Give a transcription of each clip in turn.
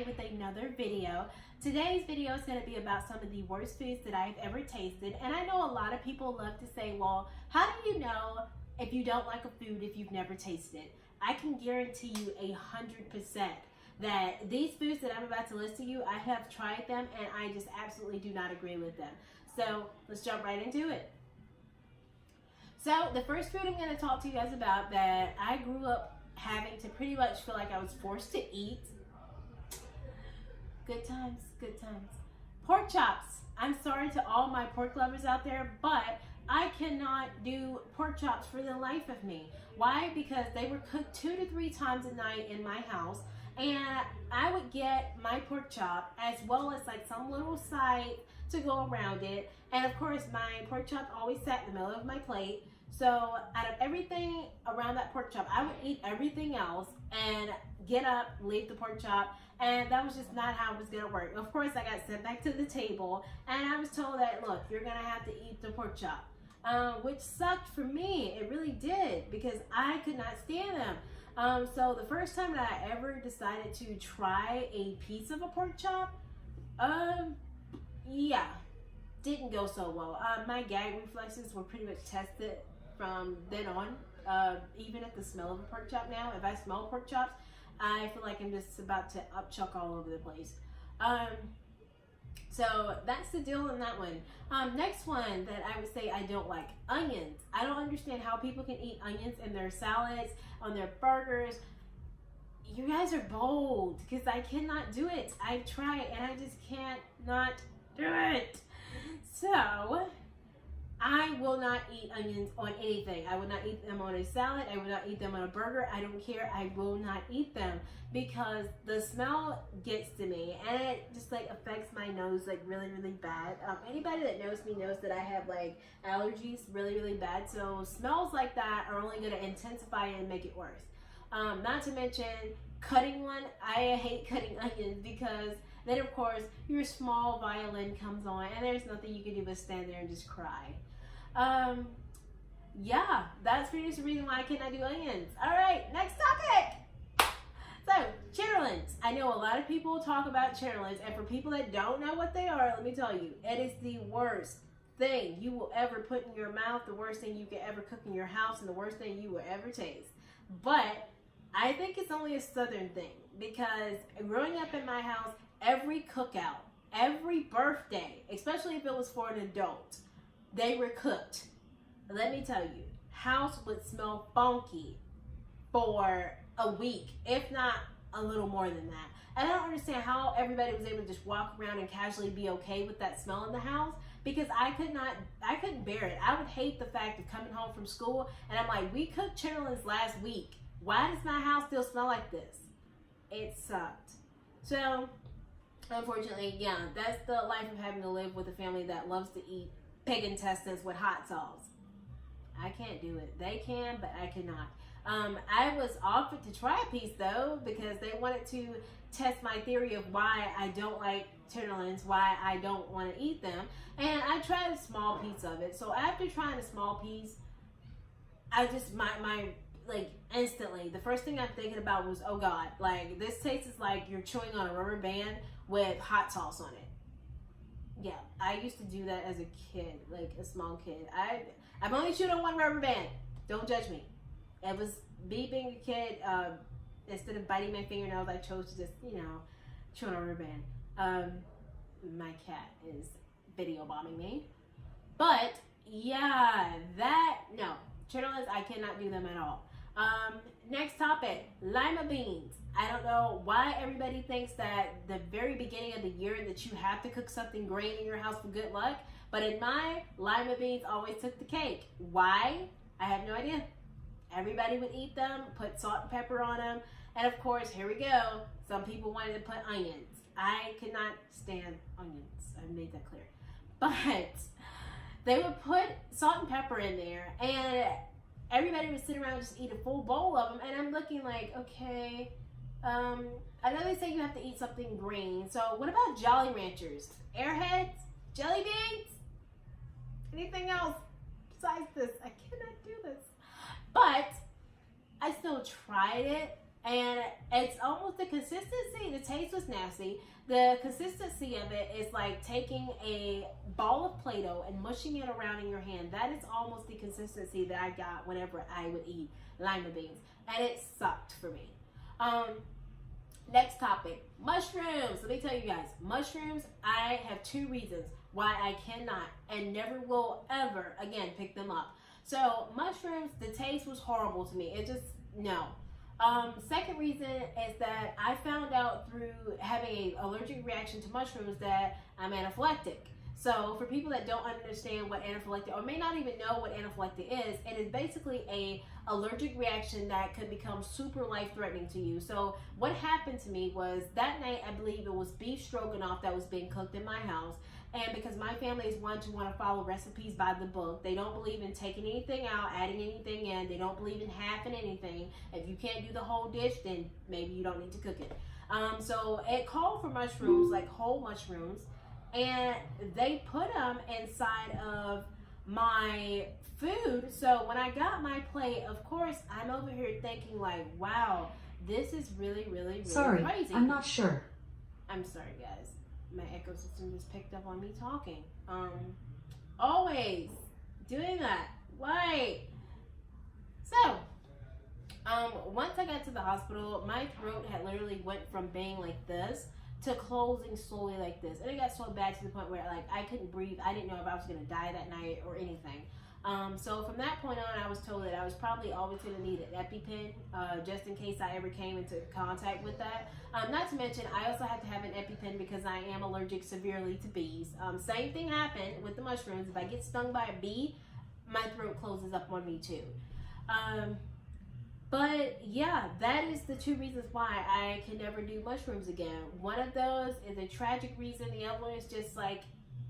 Shani with another video. Today's video is going to be about some of the worst foods that I've ever tasted. And I know a lot of people love to say, well, how do you know if you don't like a food if you've never tasted it? I can guarantee you 100% that these foods that I'm about to list to you, I have tried them and I just absolutely do not agree with them. So let's jump right into it. So the first food I'm going to talk to you guys about that I grew up having to pretty much feel like I was forced to eat. Good times, good times. Pork chops. I'm sorry to all my pork lovers out there, but I cannot do pork chops for the life of me. Why? Because they were cooked 2 to 3 times a night in my house, and I would get my pork chop as well as like some little side to go around it. And of course, my pork chop always sat in the middle of my plate. So out of everything around that pork chop, I would eat everything else and get up, leave the pork chop, and that was just not how it was going to work. Of course, I got sent back to the table, and I was told that, look, you're going to have to eat the pork chop, which sucked for me. It really did, because I could not stand them. So the first time that I ever decided to try a piece of a pork chop, yeah, didn't go so well. My gag reflexes were pretty much tested from then on. Even at the smell of a pork chop now, if I smell pork chops, I feel like I'm just about to upchuck all over the place. So that's the deal on that one. Next one that I would say I don't like, onions. I don't understand how people can eat onions in their salads, on their burgers. You guys are bold, because I cannot do it. I've tried and I just can't not do it. So I will not eat onions on anything. I will not eat them on a salad. I will not eat them on a burger. I don't care. I will not eat them because the smell gets to me and it just like affects my nose like really, really bad. Anybody that knows me knows that I have like allergies really, really bad. So smells like that are only going to intensify and make it worse. Not to mention cutting one. I hate cutting onions because then of course your small violin comes on and there's nothing you can do but stand there and just cry. Yeah, that's pretty much the reason why I cannot do onions. All right, next topic. So, chitterlings. I know a lot of people talk about chitterlings, and for people that don't know what they are, let me tell you, it is the worst thing you will ever put in your mouth, the worst thing you can ever cook in your house, and the worst thing you will ever taste. But I think it's only a southern thing, because growing up in my house, every cookout, every birthday, especially if it was for an adult, they were cooked. Let me tell you, house would smell funky for a week, if not a little more than that. And I don't understand how everybody was able to just walk around and casually be okay with that smell in the house, because I couldn't bear it. I would hate the fact of coming home from school and I'm like, we cooked chitterlings last week. Why does my house still smell like this? It sucked. So, unfortunately, yeah, that's the life of having to live with a family that loves to eat pig intestines with hot sauce. I can't do it. They can, but I cannot. I was offered to try a piece though, because they wanted to test my theory of why I don't like chitterlings, why I don't want to eat them. And I tried a small piece of it. So after trying a small piece, I just, like instantly, the first thing I'm thinking about was, oh God, like this tastes like you're chewing on a rubber band with hot sauce on it. Yeah, I used to do that as a kid, like a small kid. I've only chewed on one rubber band. Don't judge me. It was me being a kid. Instead of biting my fingernails, I chose to just, chew on a rubber band. My cat is video bombing me. But yeah, no, chitterlings, I cannot do them at all. Next topic, lima beans. I don't know why everybody thinks that the very beginning of the year that you have to cook something green in your house for good luck, but in my lima beans always took the cake. Why? I have no idea. Everybody would eat them, put salt and pepper on them, and of course, here we go. Some people wanted to put onions. I could not stand onions. I made that clear. But they would put salt and pepper in there, and everybody would sit around and just eat a full bowl of them, and I'm looking like, okay, I know they say you have to eat something green, so what about Jolly Ranchers? Airheads? Jelly beans? Anything else besides this? I cannot do this. But I still tried it, And it's almost the consistency. The taste was nasty. The consistency of it is like taking a ball of Play-Doh and mushing it around in your hand. That is almost the consistency that I got whenever I would eat lima beans. And it sucked for me. Next topic, mushrooms. Let me tell you guys, mushrooms, I have 2 reasons why I cannot and never will ever again pick them up. So mushrooms, the taste was horrible to me. It just, no. Second reason is that I found out through having an allergic reaction to mushrooms that I'm anaphylactic. So for people that don't understand what anaphylactic, or may not even know what anaphylactic is, it is basically a allergic reaction that could become super life-threatening to you. So what happened to me was that night, I believe it was beef stroganoff that was being cooked in my house. And because my family is one to want to follow recipes by the book, they don't believe in taking anything out, adding anything in. They don't believe in halving anything. If you can't do the whole dish, then maybe you don't need to cook it. So it called for mushrooms, like whole mushrooms, and they put them inside of my food. So when I got my plate, of course, I'm over here thinking like, wow, this is really, really, really crazy. I'm not sure. I'm sorry, guys. My ecosystem just picked up on me talking. Always doing that. Why? So, once I got to the hospital, my throat had literally went from being like this to closing slowly like this. And it got so bad to the point where like I couldn't breathe. I didn't know if I was gonna die that night or anything. So from that point on, I was told that I was probably always going to need an EpiPen, just in case I ever came into contact with that. Not to mention, I also had to have an EpiPen because I am allergic severely to bees. Same thing happened with the mushrooms. If I get stung by a bee, my throat closes up on me too. But yeah, that is the 2 reasons why I can never do mushrooms again. One of those is a tragic reason. The other one is just like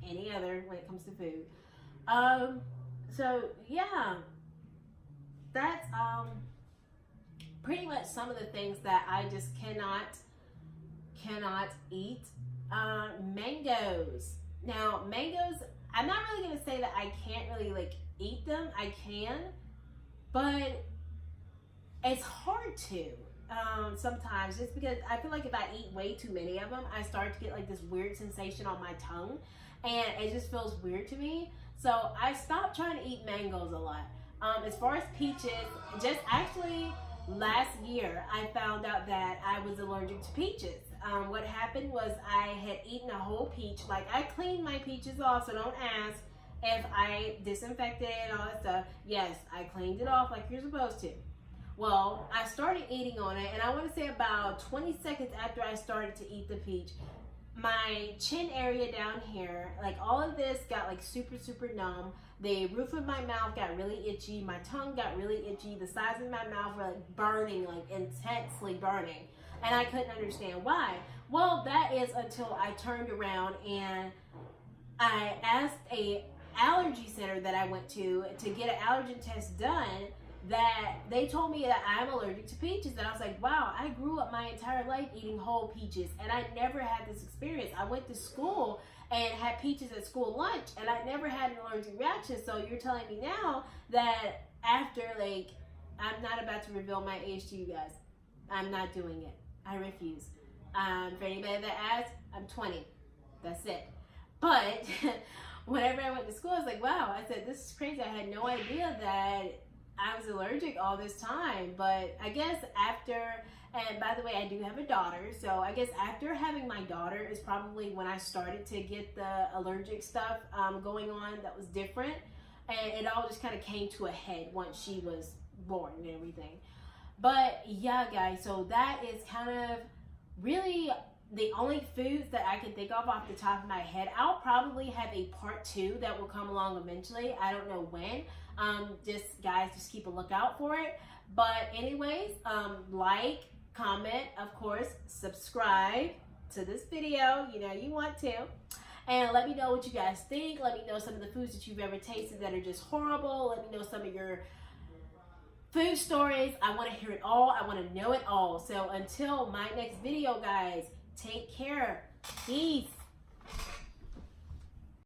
any other when it comes to food. So yeah, that's pretty much some of the things that I just cannot eat. Mangoes. Now mangoes, I'm not really gonna say that I can't really like eat them. I can, but it's hard to sometimes, just because I feel like if I eat way too many of them, I start to get like this weird sensation on my tongue, and it just feels weird to me. So I stopped trying to eat mangoes a lot. As far as peaches, just actually last year, I found out that I was allergic to peaches. What happened was I had eaten a whole peach. Like, I cleaned my peaches off, so don't ask if I disinfected it and all that stuff. Yes, I cleaned it off like you're supposed to. Well, I started eating on it, and I want to say about 20 seconds after I started to eat the peach, my chin area down here, like all of this got like super numb. The roof of my mouth got really itchy. My tongue got really itchy. The sides of my mouth were like burning, like intensely burning. And I couldn't understand why. Well, that is until I turned around and I asked a allergy center that I went to get an allergen test done, that they told me that I'm allergic to peaches. And I was like, wow, I grew up my entire life eating whole peaches, and I never had this experience. I went to school and had peaches at school lunch, and I never had an allergic reaction. So you're telling me now that after, like, I'm not about to reveal my age to you guys. I'm not doing it. I refuse. For anybody that asks, I'm 20. That's it. But whenever I went to school, I was like, wow, I said, this is crazy. I had no idea that I was allergic all this time. But I guess after, and by the way, I do have a daughter, so I guess after having my daughter is probably when I started to get the allergic stuff going on that was different, and it all just kind of came to a head once she was born and everything. But yeah, guys, so that is kind of really the only foods that I can think of off the top of my head. I'll probably have a part 2 that will come along eventually. I don't know when. Just keep a lookout for it. But anyways, like, comment, of course, subscribe to this video. You know you want to. And let me know what you guys think. Let me know some of the foods that you've ever tasted that are just horrible. Let me know some of your food stories. I want to hear it all. I want to know it all. So until my next video, guys, take care. Peace.